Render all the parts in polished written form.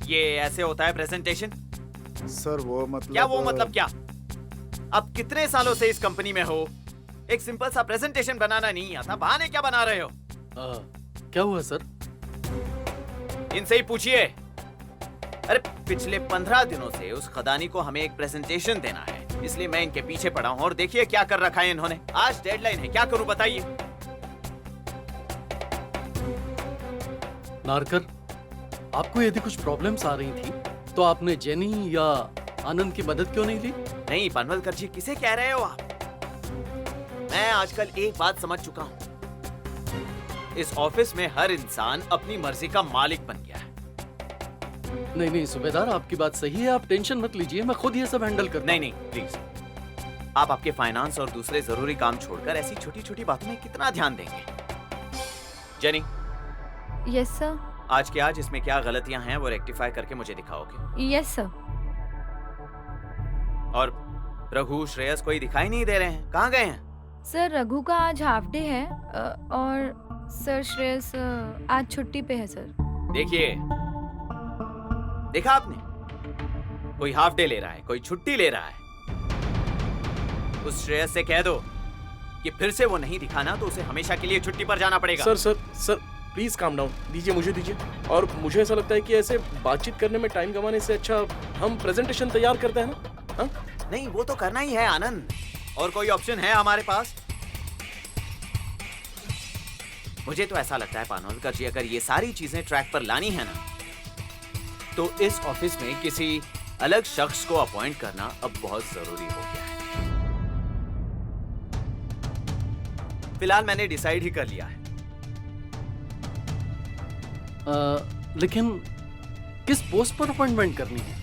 ये ऐसे होता है प्रेजेंटेशन? सर वो मतलब क्या वो मतलब क्या? अब कितने सालों से इस कंपनी में हो, एक सिंपल सा प्रेजेंटेशन बनाना नहीं आता, बहाने क्या बना रहे हो? क्या हुआ सर? इनसे ही पूछिए। अरे पिछले 15 दिनों से उस खदानी को हमें एक प्रेजेंटेशन देना है, इसलिए मैं इनके पीछे पड़ा हूँ और देखिए क्या कर रखा है इन्होंने। आज डेडलाइन है, क्या करूँ बताइए? नारकर, आपको यदि कुछ प्रॉब्लम्स आ रही थी तो आपने जेनी या आनंद की मदद क्यों नहीं ली? नहीं पनवलकर जी, किसे कह रहे हो आप? मैं आजकल एक बात समझ चुका हूँ, इस ऑफिस में हर इंसान अपनी मर्जी का मालिक बन गया है। नहीं सूबेदार, आपकी बात सही है, आप टेंशन मत लीजिए, मैं खुद ये सब हैंडल करता हूं। नहीं प्लीज, आप आपके फाइनेंस और दूसरे जरूरी काम छोड़कर ऐसी छोटी छोटी बातों में कितना ध्यान देंगे? जेनी। Yes sir. आज के आज इसमें क्या गलतियां हैं वो रेक्टिफाई करके मुझे दिखाओगे? Yes sir. और रघु श्रेयस कोई दिखाई नहीं दे रहे हैं, कहाँ गए हैं? सर रघु का आज हाफ डे है और सर श्रेयस आज छुट्टी पे है सर। देखिए, देखा आपने, कोई हाफ डे ले रहा है, कोई छुट्टी ले रहा है। उस श्रेयस से कह दो कि फिर से वो नहीं दिखाना तो उसे हमेशा के लिए छुट्टी पर जाना पड़ेगा। सर प्लीज काम डाउन, दीजिए मुझे दीजिए। और मुझे ऐसा लगता है कि ऐसे बातचीत करने में टाइम गंवाने से अच्छा हम प्रेजेंटेशन तैयार करते हैं ना। हाँ? नहीं वो तो करना ही है आनंद, और कोई ऑप्शन है हमारे पास? मुझे तो ऐसा लगता है पानवलकर जी, अगर ये सारी चीजें ट्रैक पर लानी है ना, तो इस ऑफिस में किसी अलग शख्स को अपॉइंट करना अब बहुत जरूरी हो गया है। फिलहाल मैंने डिसाइड ही कर लिया है। लेकिन किस पोस्ट पर अपॉइंटमेंट करनी है?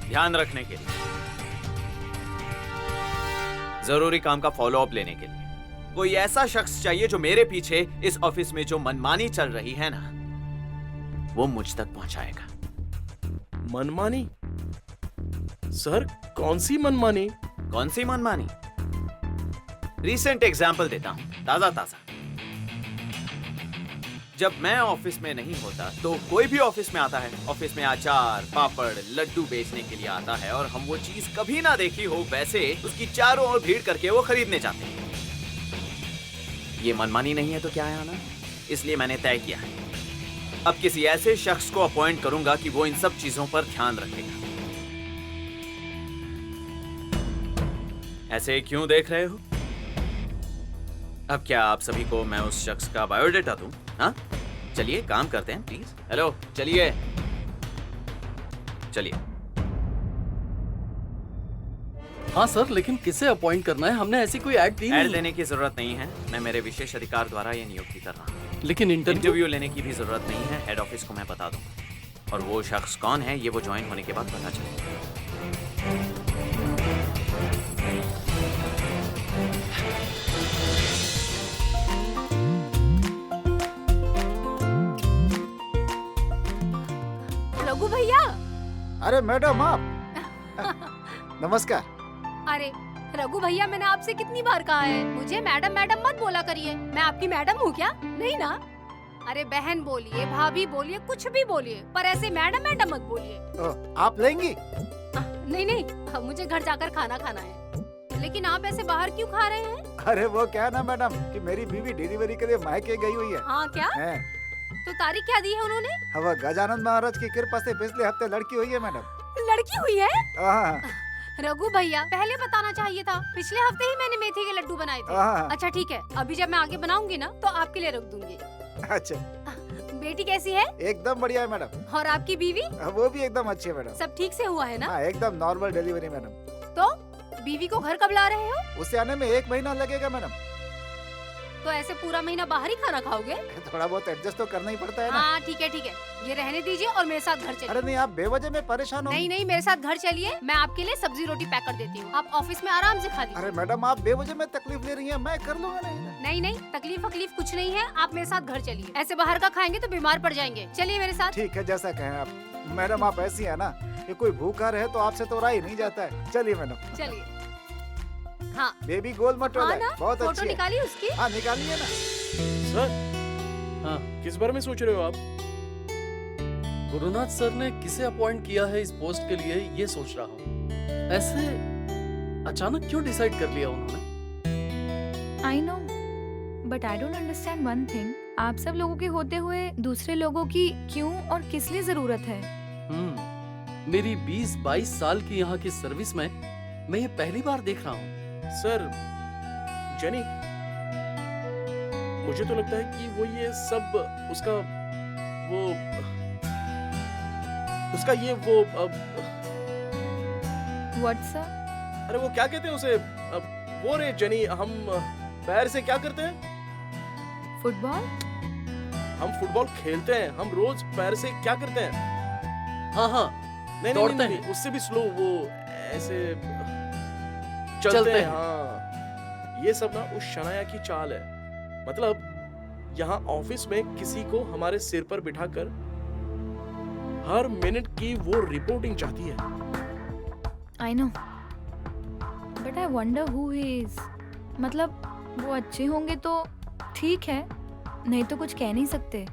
ध्यान रखने के लिए, जरूरी काम का फॉलो अप लेने के लिए कोई ऐसा शख्स चाहिए जो मेरे पीछे इस ऑफिस में जो मनमानी चल रही है ना, वो मुझ तक पहुंचाएगा। मनमानी? सर कौन सी मनमानी? कौन सी मनमानी? रीसेंट एग्जाम्पल देता हूं, ताजा ताजा। जब मैं ऑफिस में नहीं होता तो कोई भी ऑफिस में आता है, ऑफिस में अचार पापड़ लड्डू बेचने के लिए आता है, और हम वो चीज कभी ना देखी हो वैसे उसकी चारों ओर भीड़ करके वो खरीदने जाते हैं। ये मनमानी नहीं है तो क्या है आना? इसलिए मैंने तय किया है, अब किसी ऐसे शख्स को अपॉइंट करूंगा कि वो इन सब चीजों पर ध्यान रखेगा। ऐसे क्यों देख रहे हो? अब क्या आप सभी को मैं उस शख्स का बायोडेटा दूं? हाँ, चलिए काम करते हैं प्लीज। हेलो, चलिए चलिए। हाँ सर, लेकिन किसे अपॉइंट करना है? हमने ऐसी कोई ऐड दी नहीं। ऐड देने की जरूरत नहीं है, मैं मेरे विशेष अधिकार द्वारा ये नियुक्ति कर रहा हूँ। लेकिन इंटरव्यू लेने की भी जरूरत नहीं है, हेड ऑफिस को मैं बता दूंगा, और वो शख्स कौन है ये वो ज्वाइन होने के बाद पता चलेगा। रघु भैया। अरे मैडम आप नमस्कार। अरे रघु भैया, मैंने आपसे कितनी बार कहा है मुझे मैडम मैडम मत बोला करिए। मैं आपकी मैडम हूँ क्या? नहीं ना। अरे बहन बोलिए, भाभी बोलिए, कुछ भी बोलिए, पर ऐसे मैडम मैडम मत बोलिए। आप लेंगी? नहीं, मुझे घर जाकर खाना खाना है। लेकिन आप ऐसे बाहर क्यों खा रहे हैं? अरे वो क्या है ना मैडम कि मेरी बीवी डिलीवरी के लिए मायके गई हुई है। हाँ क्या? तो तारीख क्या दी है उन्होंने? अब गजानन महाराज की कृपा से पिछले हफ्ते लड़की हुई है मैडम। लड़की हुई है? हाँ। रघु भैया, पहले बताना चाहिए था, पिछले हफ्ते ही मैंने मेथी के लड्डू बनाए थे। अच्छा ठीक है, अभी जब मैं आगे बनाऊंगी ना तो आपके लिए रख दूंगी। अच्छा। बेटी कैसी है? एकदम बढ़िया है मैडम। और आपकी बीवी? वो भी एकदम अच्छी है मैडम। सब ठीक से हुआ है ना? हाँ, एकदम नॉर्मल डिलीवरी मैडम। तो बीवी को घर कब ला रहे हो? उसे आने में 1 महीना लगेगा मैडम। तो ऐसे पूरा महीना बाहर ही खाना खाओगे? थोड़ा बहुत एडजस्ट तो करना ही पड़ता है ना। हाँ ठीक है, ये रहने दीजिए और मेरे साथ घर चलिए। अरे नहीं, आप बेवजह में परेशान हो। नहीं, मेरे साथ घर चलिए, मैं आपके लिए सब्जी रोटी पैक कर देती हूँ, आप ऑफिस में आराम से खा लीजिए। अरे मैडम, आप बेवजह में तकलीफ ले रही हैं, मैं कर लूंगा। नहीं, तकलीफ कुछ नहीं है, आप मेरे साथ घर चलिए। ऐसे बाहर का खाएंगे तो बीमार पड़ जाएंगे। चलिए मेरे साथ। ठीक है, जैसा कहें आप। मैडम आप ऐसी है ना कि कोई भूखा रहे तो आपसे तो राही नहीं जाता है। चलिए मैडम। चलिए। हाँ बेबी गोल मटोल हाँ है, ना? बहुत फोटो अच्छी है। निकालिए उसकी। हाँ निकालिए ना। सर हाँ, किस बारे में सोच रहे हो आप? गुरुनाथ सर ने किसे अपॉइंट किया है इस पोस्ट के लिए ये सोच रहा हूँ। ऐसे अचानक क्यों डिसाइड कर लिया उन्होंने? I know, but I don't understand one thing. आप सब लोगों के होते हुए दूसरे लोगों की क्यों और किस लिए जरूरत है? मेरी 20-22 साल की यहाँ की सर्विस में मैं ये पहली बार देख रहा हूँ। सर, जेनी, मुझे तो लगता है कि वो ये सब उसका ये वो व्हाट्स अप? अरे वो क्या कहते हैं उसे, वो रे जेनी, हम पैर से क्या करते हैं? फुटबॉल? हम फुटबॉल खेलते हैं, हम रोज पैर से क्या करते हैं? हाँ हाँ, नहीं दौड़ते नहीं, नहीं, हैं। उससे भी स्लो, वो ऐसे चलते चलते हैं। हैं। हाँ, ये सब ना उस शनाया की चाल है। मतलब यहाँ ऑफिस में किसी को हमारे सिर पर बिठाकर हर मिनट की वो रिपोर्टिंग चाहती है। I know, but I wonder who he is. मतलब वो अच्छे होंगे तो ठीक है, नहीं तो कुछ कह नहीं सकते।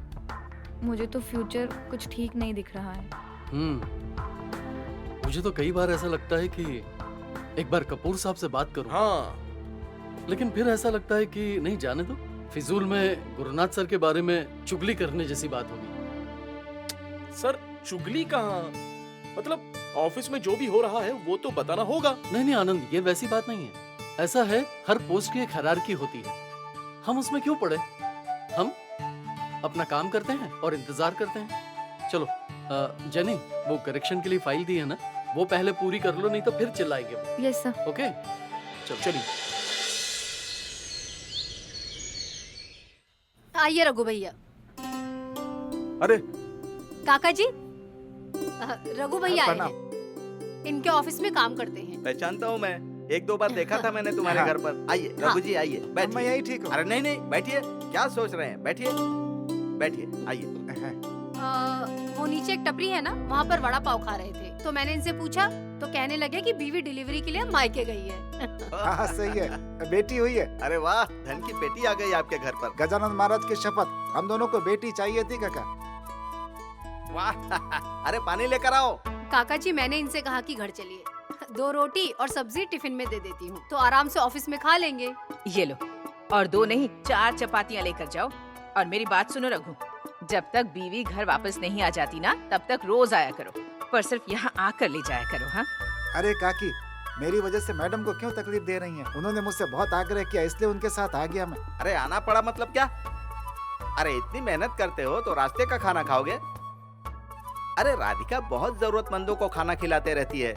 मुझे तो फ्यूचर कुछ ठीक नहीं दिख रहा है। मुझे तो कई बार ऐसा लगता है कि एक बार कपूर साहब से बात करूं। हाँ, लेकिन फिर ऐसा लगता है कि नहीं, जाने दो, फिजूल में गुरुनाथ सर के बारे में चुगली करने जैसी बात होगी। सर चुगली कहाँ? मतलब ऑफिस में जो भी हो रहा है वो तो बताना होगा। नहीं नहीं आनंद, ये वैसी बात नहीं है। ऐसा है, हर पोस्ट की एक हायरार्की होती है, हम उसमें क्यों पड़े? हम अपना काम करते हैं और इंतजार करते हैं। चलो जेनी, वो करेक्शन के लिए फाइल दी है ना, वो पहले पूरी कर लो, नहीं तो फिर चिल्लाएंगे वो। Yes sir. ओके, चलिए। आइए रघु भैया। अरे काका जी, रघु भैया आए प्रणाम। हैं। इनके ऑफिस में काम करते हैं। पहचानता हूँ मैं, 1-2 बार देखा था मैंने तुम्हारे हाँ। घर पर। आइए रघु जी, आइए मैं बैठिए। यही ठीक हूँ। अरे नहीं नहीं, बैठिए, क्या सोच रहे हैं? बैठिए बैठिए, आइए। वो नीचे एक टपरी है ना, वहाँ पर वड़ा पाव खा रहे थे, तो मैंने इनसे पूछा तो कहने लगे कि बीवी डिलीवरी के लिए मायके गई है। हाँ सही है, बेटी हुई है। अरे वाह, धन की पेटी आ गई आपके घर पर। गजानन महाराज की शपथ, हम दोनों को बेटी चाहिए थी काका। वाह, अरे पानी लेकर आओ। काका जी, मैंने इनसे कहा कि घर चलिए, 2 रोटी और सब्जी टिफिन में दे देती हूँ, तो आराम से ऑफिस में खा लेंगे। ये लो, और 2 नहीं 4 चपातियाँ लेकर जाओ। और मेरी बात सुनो रघु, जब तक बीवी घर वापस नहीं आ जाती ना, तब तक रोज आया करो, पर सिर्फ यहाँ आकर ले जाया करो। हाँ, अरे काकी, मेरी वजह से मैडम को क्यों तकलीफ दे रही हैं? उन्होंने मुझसे बहुत आग्रह किया, इसलिए उनके साथ आ गया मैं। अरे आना पड़ा मतलब क्या? अरे इतनी मेहनत करते हो तो रास्ते का खाना खाओगे? अरे राधिका बहुत जरूरतमंदों को खाना खिलाते रहती है,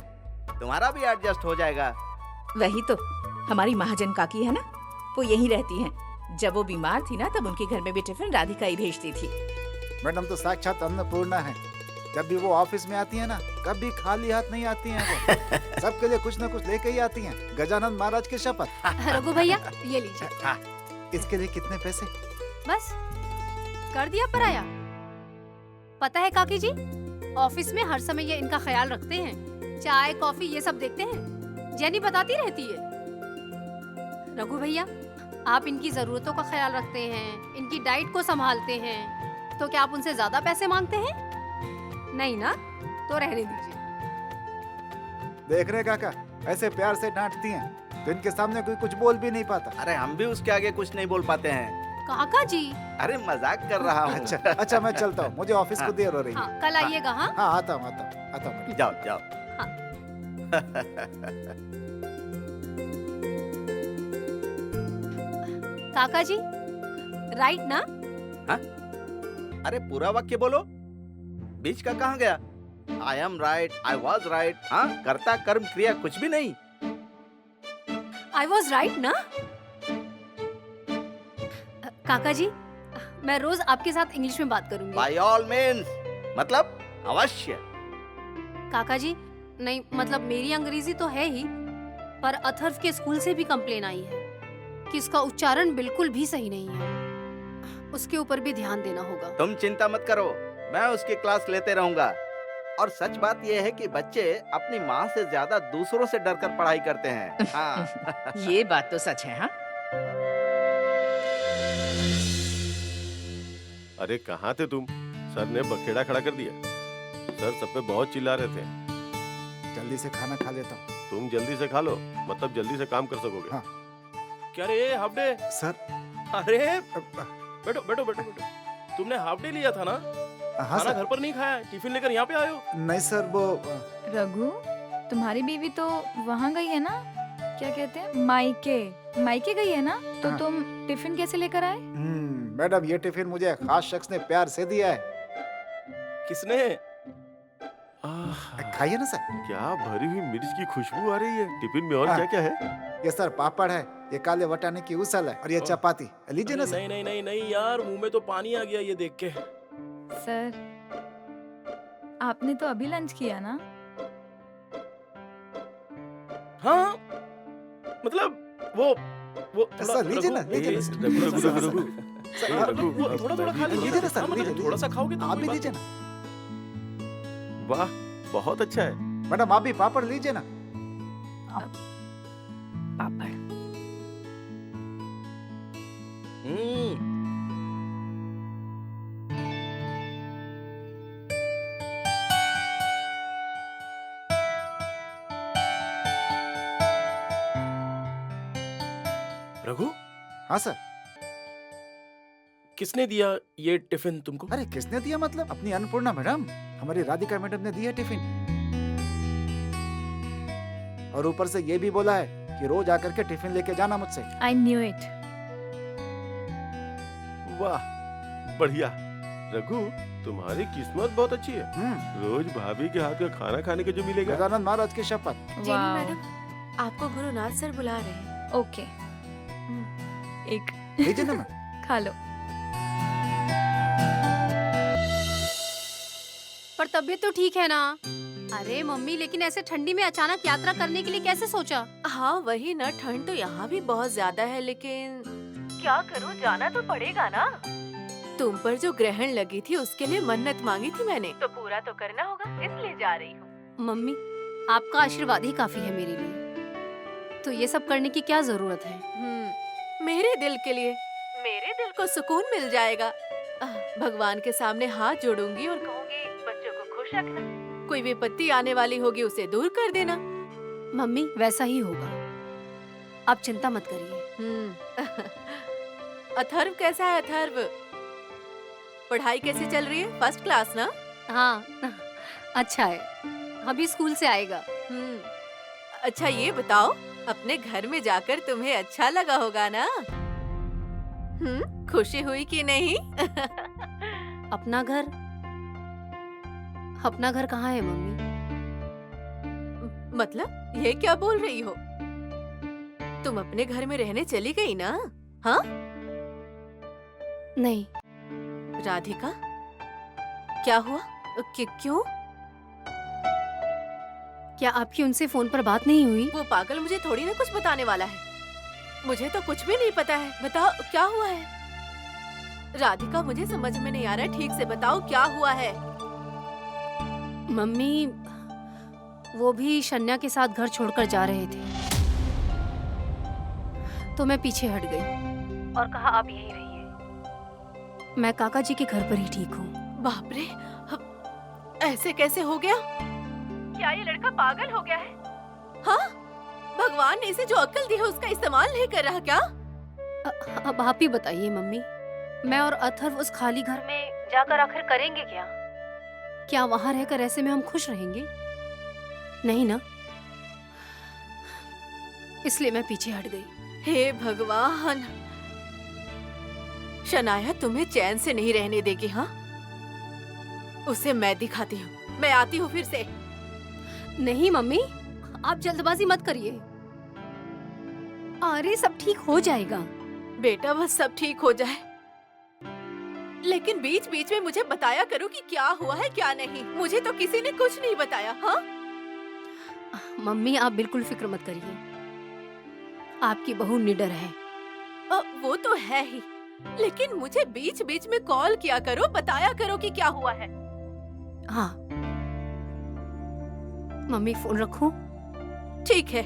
तुम्हारा भी एडजस्ट हो जाएगा। वही तो, हमारी महाजन काकी है ना, वो यहीं रहती हैं। जब वो बीमार थी ना, तब उनके घर में भी टिफिन राधिका ही भेजती थी। मैडम तो साक्षात अन्नपूर्णा है। जब भी वो ऑफिस में आती है ना, कभी खाली हाथ नहीं आती हैं वो। सबके लिए कुछ न कुछ लेके ही आती हैं। गजानन महाराज की शपथ। रघु भैया, ये लीजिए। इसके लिए कितने पैसे? बस कर दिया पराया। पता है काकी जी, ऑफिस में हर समय ये इनका ख्याल रखते हैं, चाय कॉफी ये सब देखते हैं, जेनी बताती रहती है। रघु भैया, आप इनकी जरूरतों का ख्याल रखते हैं, इनकी डाइट को संभालते हैं, तो क्या आप उनसे ज्यादा पैसे मांगते हैं? नहीं ना, तो रहने दीजिए। देख रहे काका, ऐसे प्यार से डांटती हैं तो इनके सामने कोई कुछ बोल भी नहीं पाता। अरे हम भी उसके आगे कुछ नहीं बोल पाते हैं। काका जी। अरे मजाक कर रहा हूँ। अच्छा मैं चलता हूँ, मुझे ऑफिस को देर हो रही है। हाँ, कल आइएगा। हाँ हाँ आता हूँ। जाओ जाओ। काका जी, राइट ना? अरे पूरा वाक्य बोलो, बीच का कहाँ गया? I am right, I was right. हाँ, कर्ता कर्म क्रिया कुछ भी नहीं। आई वॉज राइट ना? काका जी, मैं रोज आपके साथ इंग्लिश में बात करूंगी। बाय ऑल मीन्स, मतलब अवश्य। काका जी, नहीं मतलब मेरी अंग्रेजी तो है ही, पर अथर्व के स्कूल से भी कंप्लेन आई है कि इसका उच्चारण बिल्कुल भी सही नहीं है। उसके ऊपर भी ध्यान देना होगा। तुम चिंता मत करो, मैं उसकी क्लास लेते रहूंगा। और सच बात यह है कि बच्चे अपनी माँ से ज्यादा दूसरों से डरकर पढ़ाई करते हैं। हाँ। ये बात तो सच है। हाँ, अरे कहाँ थे तुम? सर ने बखेड़ा खड़ा कर दिया। सर सब पे बहुत चिल्ला रहे थे। जल्दी से खाना खा लेता हूँ। तुम जल्दी से खा लो, मतलब जल्दी से काम कर सकोगे। हाँ। क्या रे हाफ डे? सर अरे अ, बैठो बैठो बैठो बैठो। तुमने हाफ डे लिया था ना? हाँ खाना सर। घर पर नहीं खाया, टिफिन लेकर यहाँ पे आए हो? नहीं सर, वो रघु, तुम्हारी बीवी तो वहाँ गई है ना, क्या कहते हैं, मायके मायके गई है ना, तो हाँ। तुम टिफिन कैसे लेकर आए? मैडम ये टिफिन मुझे खास शख्स ने प्यार से दिया है। किसने? खाइए ना सर। क्या भरी हुई मिर्च की खुशबू आ रही है। टिफिन में और हाँ। क्या क्या है? ये सर पापड़ है, ये काले वटाने की उसल है और ये ओह। चपाती। लीजिए ना अरे सर। नहीं नहीं नहीं नहीं यार, मुंह में तो पानी आ गया ये देख के। सर, आपने तो अभी लंच किया ना? हाँ मतलब वो थोड़ा सर, लीजिए ना, रघु, लीजिए ना, वो- सर। रघु, रघु, रघु, रघु। सर, हाँ, रघु, वो थोड़ा थोड़ा खा लीजिए। लीजिए ना सर, हाँ, मतलब लीजिए। थोड़ा सा खाओगे तो आप कोई भी बात लीजिए ना। वाह, बहुत अच्छा है। मैडम आप भी पापड़ लीजिए ना। पापड़। नहीं। रघु, हाँ सर। किसने दिया ये टिफिन तुमको? अरे किसने दिया मतलब? अपनी अन्नपूर्णा मैडम, हमारी राधिका मैडम ने दिया टिफिन। और ऊपर से ये भी बोला है कि रोज आकर के टिफिन लेके जाना मुझसे। I knew it. वाह, बढ़िया। रघु, तुम्हारी किस्मत बहुत अच्छी है। रोज भाभी के हाथ का खाना खाने को जो मिलेगा। गजानंद महाराज की शपथ। जेनी मैडम, आपको गुरुनाथ सर बुला रहे हैं। ओके, एक लीजिए ना मैम। खा लो। पर तबीयत तो ठीक है ना? अरे मम्मी, लेकिन ऐसे ठंडी में अचानक यात्रा करने के लिए कैसे सोचा? हाँ वही ना, ठंड तो यहाँ भी बहुत ज्यादा है, लेकिन क्या करूँ, जाना तो पड़ेगा ना। तुम पर जो ग्रहण लगी थी उसके लिए मन्नत मांगी थी मैंने, तो पूरा तो करना होगा, इसलिए जा रही हूँ। मम्मी, आपका आशीर्वाद ही काफी है मेरे लिए, तो ये सब करने की क्या जरूरत है? मेरे दिल के लिए, मेरे दिल को सुकून मिल जाएगा। भगवान के सामने हाथ जोड़ूंगी और कहूंगी बच्चों को खुश रखना, कोई विपत्ति आने वाली होगी उसे दूर कर देना। मम्मी, वैसा ही होगा, आप चिंता मत करिए। अथर्व कैसा है? अथर्व, पढ़ाई कैसे चल रही है? फर्स्ट क्लास ना? हाँ, अच्छा है, अभी स्कूल से आएगा। अच्छा ये बताओ, अपने घर में जाकर तुम्हें अच्छा लगा होगा ना? खुशी हुई कि नहीं? अपना घर कहाँ है मम्मी? मतलब ये क्या बोल रही हो? तुम अपने घर में रहने चली गई ना? हाँ? नहीं। राधिका, क्या हुआ? क्यों? क्या आपकी उनसे फोन पर बात नहीं हुई? वो पागल मुझे थोड़ी ना कुछ बताने वाला है, मुझे तो कुछ भी नहीं पता है। बताओ क्या हुआ है? राधिका, मुझे समझ में नहीं आ रहा है, ठीक से बताओ क्या हुआ है? मम्मी, वो भी शन्या के साथ घर छोड़कर जा रहे थे, तो मैं पीछे हट गई और कहा आप यहीं रहिए, मैं काका जी के घर पर ही ठीक हूँ। बाप रे, ऐसे कैसे हो गया? क्या ये लड़का पागल हो गया है? हाँ? भगवान ने इसे जो अक्ल दी है उसका इस्तेमाल नहीं कर रहा क्या? अब आप ही बताइए मम्मी, मैं और अथर्व उस खाली घर में जाकर आखिर करेंगे क्या? क्या वहाँ रहकर ऐसे में हम खुश रहेंगे? नहीं ना, इसलिए मैं पीछे हट गई। हे भगवान, शनाया तुम्हें चैन से नहीं रहने देगी। हाँ, उसे मैं दिखाती हूँ, मैं आती हूँ फिर से। नहीं मम्मी, आप जल्दबाजी मत करिए, अरे सब ठीक हो जाएगा। बेटा बस सब ठीक हो जाए, लेकिन बीच बीच में मुझे बताया करो कि क्या हुआ है क्या नहीं। मुझे तो किसी ने कुछ नहीं बताया। हाँ मम्मी, आप बिल्कुल फिक्र मत करिए, आपकी बहू निडर है। वो तो है ही, लेकिन मुझे बीच बीच में कॉल किया करो, बताया करो कि क्या हुआ है। हाँ मम्मी, फोन रखूं? ठीक है।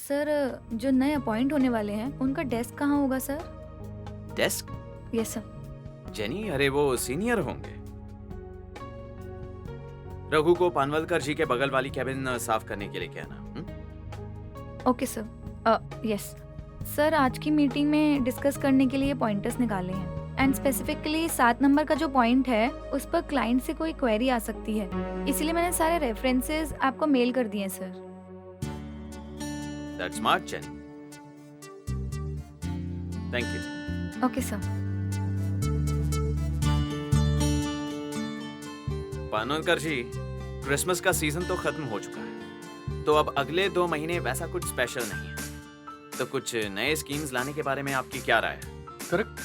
सर जो नए अपॉइंट होने वाले हैं उनका डेस्क कहाँ होगा sir? Desk? Yes sir. Jenny, अरे वो सीनियर होंगे। रघु को पानवलकर जी के बगल वाली कैबिन साफ करने के लिए कहना। Okay sir. यस सर, आज की मीटिंग में डिस्कस करने के लिए पॉइंटर्स निकाले हैं एंड स्पेसिफिकली 7 नंबर का जो पॉइंट है उस पर क्लाइंट से कोई क्वेरी आ सकती है, इसलिए मैंने सारे रेफरेंसेस आपको मेल कर दिए हैं sir. That's smart, Jenny. Thank you. Okay sir. Panvalkar ji, Christmas का सीजन तो खत्म हो चुका है, तो अब अगले 2 महीने वैसा कुछ स्पेशल नहीं है, तो कुछ नए स्कीम्स लाने के बारे में आपकी क्या राय है? करेक्ट,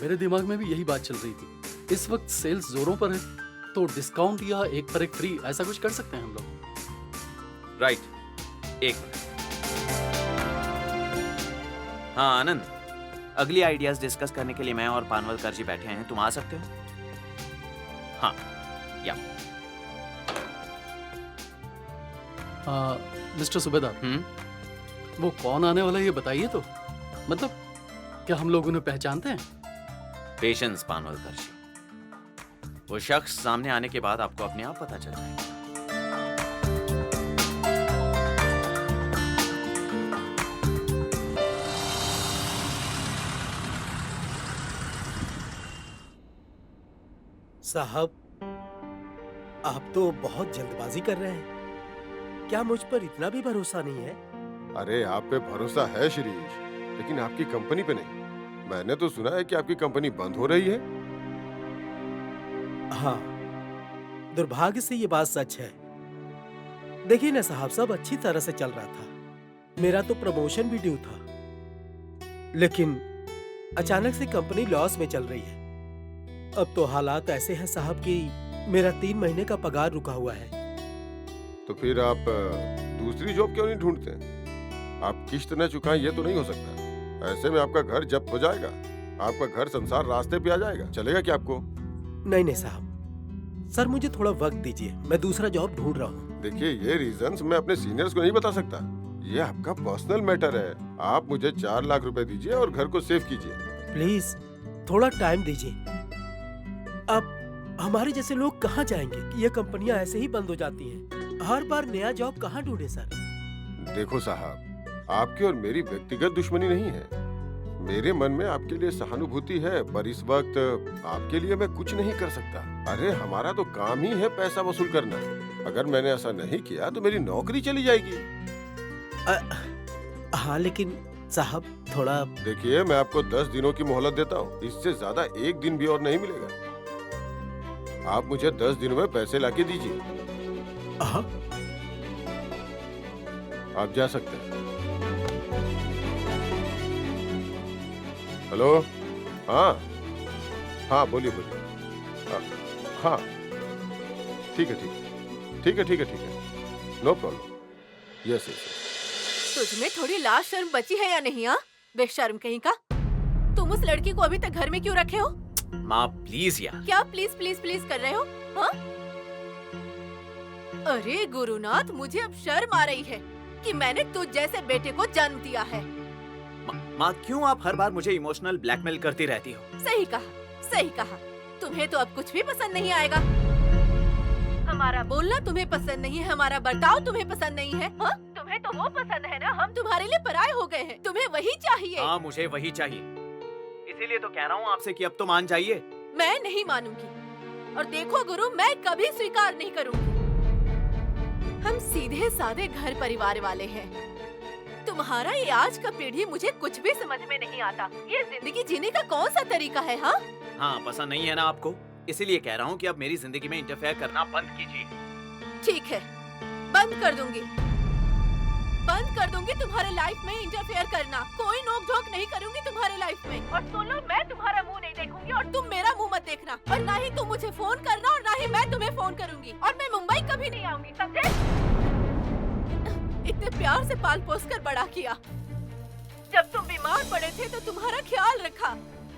मेरे दिमाग में भी यही बात चल रही थी। इस वक्त सेल्स जोरों पर है, तो डिस्काउंट या एक पर एक फ्री ऐसा कुछ कर सकते हैं हम लोग। राइट, एक मिनट। हाँ आनंद, अगली आइडियाज डिस्कस करने के लिए मैं और पानवलकर जी बैठे हैं, तुम आ सकते हो? हाँ, या। मिस्टर सुबेदार, वो कौन आने वाला है ये बताइए तो। मतलब क्या हम लोग उन्हें पहचानते हैं? पेशेंस पानवलकर जी, वो शख्स सामने आने के बाद आपको अपने आप पता चल जाएगा। साहब, आप तो बहुत जल्दबाजी कर रहे हैं। क्या मुझ पर इतना भी भरोसा नहीं है? अरे आप पे भरोसा है शिरीष, लेकिन आपकी कंपनी पे नहीं। मैंने तो सुना है कि आपकी कंपनी बंद हो रही है। हाँ, दुर्भाग्य से ये बात सच है। देखिए ना साहब, सब अच्छी तरह से चल रहा था। मेरा तो प्रमोशन भी ड्यू था, लेकिन अचानक से कंपनी लॉस में चल रही है। अब तो हालात ऐसे हैं साहब कि मेरा 3 महीने का पगार रुका हुआ है। तो फिर आप दूसरी जॉब क्यों नहीं ढूंढते? आप किश्त न चुकाएं ये तो नहीं हो सकता। ऐसे में आपका घर जब्त हो जाएगा, आपका घर संसार रास्ते पे आ जाएगा। चलेगा क्या आपको? नहीं नहीं साहब, सर मुझे थोड़ा वक्त दीजिए, मैं दूसरा जॉब ढूंढ रहा हूँ। देखिए, ये रीजंस मैं अपने सीनियर्स को नहीं बता सकता। ये आपका पर्सनल मैटर है। आप मुझे 4 लाख रुपए दीजिए और घर को सेव कीजिए। प्लीज थोड़ा टाइम दीजिए। अब हमारे जैसे लोग कहाँ जाएंगे? ये कंपनियां ऐसे ही बंद हो जाती हैं। हर बार नया जॉब कहाँ ढूंढे सर? देखो साहब, आपकी और मेरी व्यक्तिगत दुश्मनी नहीं है। मेरे मन में आपके लिए सहानुभूति है, पर इस वक्त आपके लिए मैं कुछ नहीं कर सकता। अरे हमारा तो काम ही है पैसा वसूल करना। अगर मैंने ऐसा नहीं किया तो मेरी नौकरी चली जाएगी। हाँ लेकिन साहब थोड़ा। देखिए, मैं आपको 10 दिनों की मोहलत देता हूँ, इससे ज्यादा 1 दिन भी और नहीं मिलेगा। आप मुझे 10 दिनों में पैसे लाके दीजिए। आप जा सकते हैं। हेलो, हाँ हाँ, बोलिए बोलिए। हाँ ठीक है, ठीक है, ठीक है, ठीक है, नो प्रॉब्लम। Yes yes. तुझमें थोड़ी लाज शर्म बची है या नहीं? हाँ, बेशर्म कहीं का। तुम उस लड़की को अभी तक घर में क्यों रखे हो? माँ प्लीज यार। क्या प्लीज प्लीज प्लीज कर रहे हो? हाँ? अरे गुरुनाथ, मुझे अब शर्म आ रही है कि मैंने तुझ जैसे बेटे को जन्म दिया है। माँ क्यों आप हर बार मुझे इमोशनल ब्लैकमेल करती रहती हो? सही कहा, सही कहा। तुम्हें तो अब कुछ भी पसंद नहीं आएगा। हमारा बोलना तुम्हें पसंद नहीं है, हमारा बर्ताव तुम्हें पसंद नहीं है। हाँ? तुम्हें तो वो पसंद है ना, हम तुम्हारे लिए पराये हो गए हैं। तुम्हें वही चाहिए। हाँ, मुझे वही चाहिए। इसीलिए तो कह रहा हूँ आपसे कि अब तो मान जाइए। मैं नहीं मानूंगी, और देखो गुरु, मैं कभी स्वीकार नहीं करूंगी। हम सीधे साधे घर परिवार वाले हैं। तुम्हारा ये आज का पीढ़ी मुझे कुछ भी समझ में नहीं आता। ये जिंदगी जीने का कौन सा तरीका है? हाँ हाँ, पसंद नहीं है ना आपको, इसीलिए कह रहा हूँ कि अब मेरी जिंदगी में इंटरफेयर करना बंद कीजिए। ठीक है, बंद कर दूंगी, बंद कर दूंगी तुम्हारे लाइफ में इंटरफेयर करना। कोई नोक झोंक नहीं करूंगी तुम्हारे लाइफ में। और सुन लो, मैं तुम्हारा मुंह नहीं देखूंगी और तुम मेरा मुंह मत देखना। और ना ही तुम मुझे फोन करना और ना ही मैं तुम्हें फोन करूंगी। और मैं मुंबई कभी नहीं आऊंगी, समझे? इतने प्यार से पाल पोस कर बड़ा किया। जब तुम बीमार पड़े थे तो तुम्हारा ख्याल रखा,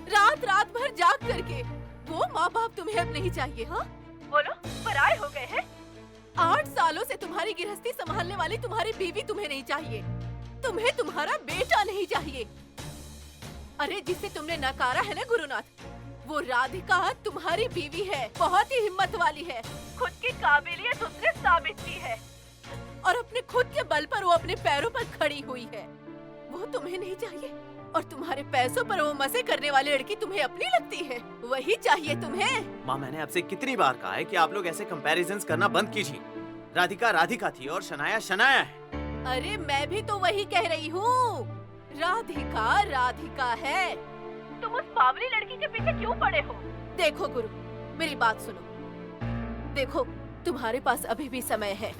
रात रात भर जाग करके। वो माँ बाप तुम्हें अब नहीं चाहिए। हाँ बोलो, पराये हो गए हैं। 8 सालों से तुम्हारी गृहस्थी संभालने वाली तुम्हारी बीवी तुम्हें नहीं चाहिए। तुम्हें तुम्हारा बेटा नहीं चाहिए। अरे जिसे तुमने नकारा है ना गुरुनाथ, वो राधिका तुम्हारी बीवी है, बहुत ही हिम्मत वाली है, खुद की काबिलियत उसने साबित की है और अपने खुद के बल पर वो अपने पैरों पर खड़ी हुई है। वो तुम्हें नहीं चाहिए और तुम्हारे पैसों पर वो मजे करने वाली लड़की तुम्हें अपनी लगती है, वही चाहिए तुम्हें। माँ, मैंने आपसे कितनी बार कहा है कि आप लोग ऐसे कंपैरिजंस करना बंद कीजिए। राधिका राधिका थी और शनाया शनाया है। अरे मैं भी तो वही कह रही हूँ, राधिका राधिका है। तुम उस बावली लड़की के पीछे क्यों पड़े हो? देखो गुरु, मेरी बात सुनो। देखो, तुम्हारे पास अभी भी समय है।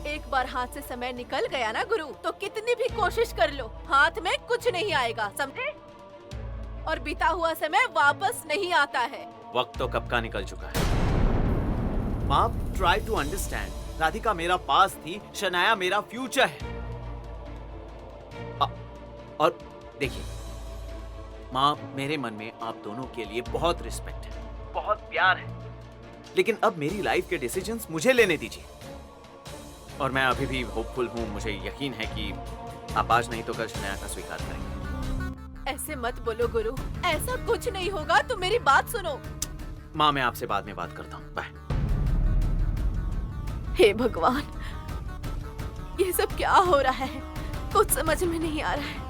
एक बार हाथ से समय निकल गया ना गुरु, तो कितनी भी कोशिश कर लो, हाथ में कुछ नहीं आएगा, समझे? और बीता हुआ समय वापस नहीं आता है। वक्त तो कब का निकल चुका है। माँ, ट्राई टू अंडरस्टैंड। राधिका मेरा पास थी, शनाया मेरा फ्यूचर है। और देखिए माँ, मेरे मन में आप दोनों के लिए बहुत रिस्पेक्ट है, बहुत प्यार है, लेकिन अब मेरी लाइफ के डिसीजंस मुझे लेने दीजिए। और मैं अभी भी होपफुल हूँ, मुझे यकीन है कि आप आज नहीं तो कल शनाया का स्वीकार करेंगे। ऐसे मत बोलो गुरु, ऐसा कुछ नहीं होगा, तुम मेरी बात सुनो। माँ, मैं आपसे बाद में बात करता हूँ, बाय। हे भगवान, ये सब क्या हो रहा है? कुछ समझ में नहीं आ रहा है।